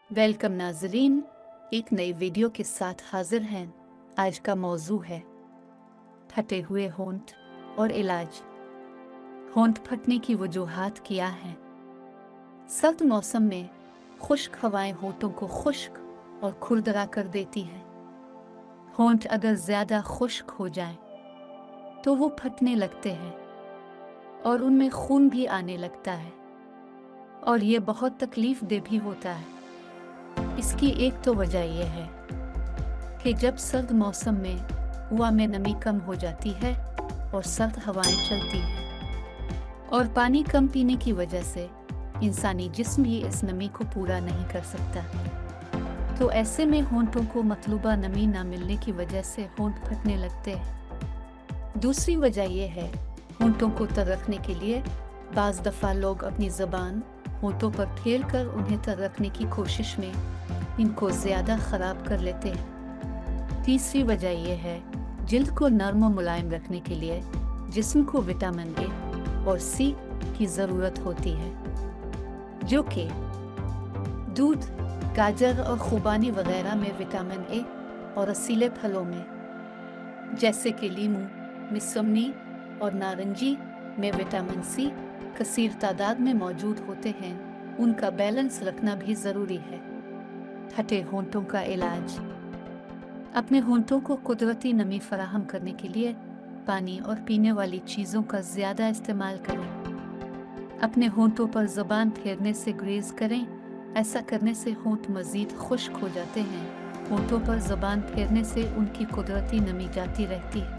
Welcome नाजरीन, एक नई वीडियो के साथ हाजिर हैं। आज का मौजू है फटे हुए होंठ और इलाज। होंठ फटने की वजूहात क्या हैं? सर्द मौसम में खुश्क हवाएं होंठों को खुश्क और खुरदरा कर देती हैं। होंठ अगर ज़्यादा खुश्क हो जाएं, तो वो फटने लगते हैं और उनमें खून भी आने लगता है और ये बहुत तकलीफ दे भी होता है। इसकी एक तो वजह यह है कि जब सर्द मौसम में हवा में नमी कम हो जाती है और सर्द हवाएं चलती हैं और पानी कम पीने की वजह से इंसानी जिस्म भी इस नमी को पूरा नहीं कर सकता। तो ऐसे में होंठों को मतलूबा नमी ना मिलने की वजह से होंठ फटने लगते हैं। दूसरी वजह यह है, होंठों को तर रखने के लिए बाज़ दफ़ा लोग अपनी ज़बान होंठों पर फेर कर उन्हें तर रखने की कोशिश में इनको ज़्यादा ख़राब कर लेते हैं। तीसरी वजह यह है, जिल्द को नरम और मुलायम रखने के लिए जिस्म को विटामिन ए और सी की ज़रूरत होती है, जो कि दूध, गाजर और खुबानी वगैरह में विटामिन ए और रसीले फलों में जैसे कि लीमू, मिसम्मी और नारंगी में विटामिन सी कसीर तादाद में मौजूद होते हैं। उनका बैलेंस रखना भी ज़रूरी है। फटे होंठों का इलाज। अपने होंठों को कुदरती नमी फराहम करने के लिए पानी और पीने वाली चीज़ों का ज़्यादा इस्तेमाल करें। अपने होंठों पर ज़बान फेरने से ग्रेज़ करें। ऐसा करने से होंठ मज़ीद खुश्क हो जाते हैं। होंठों पर ज़बान फेरने से उनकी कुदरती नमी जाती रहती है।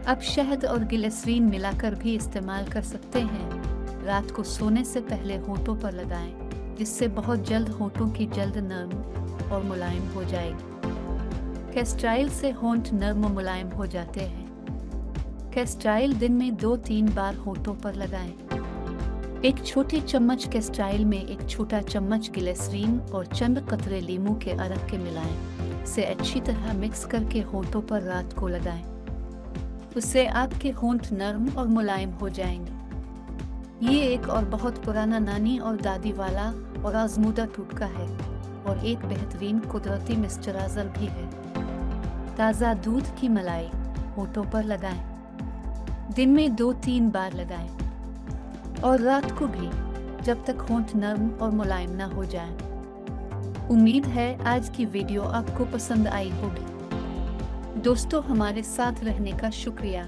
अब शहद और ग्लिसरीन मिलाकर भी इस्तेमाल कर सकते हैं। रात को सोने से पहले होंठों पर लगाएं, जिससे बहुत जल्द होंठों की जल्द नरम और मुलायम हो जाएगी। कैस्ट्राइल से होंठ नरम और मुलायम हो जाते हैं। कैस्ट्राइल दिन में 2-3 बार होंठों पर लगाएं। एक छोटी चम्मच कैस्ट्राइल में एक छोटा चम्मच ग्लिसरीन और चंद कतरे लीमू के अरक के मिलाएं। इसे अच्छी तरह मिक्स करके होंठों पर रात को लगाएं। उससे आपके होंठ नरम और मुलायम हो जाएंगे। ये एक और बहुत पुराना नानी और दादी वाला और आजमूदा टुटका है और एक बेहतरीन कुदरती मॉइस्चराइज़र भी है। ताज़ा दूध की मलाई होंठों पर लगाएं। दिन में 2-3 बार लगाएं और रात को भी, जब तक होंठ नरम और मुलायम ना हो जाएं। उम्मीद है आज की वीडियो आपको पसंद आई होगी। दोस्तों, हमारे साथ रहने का शुक्रिया।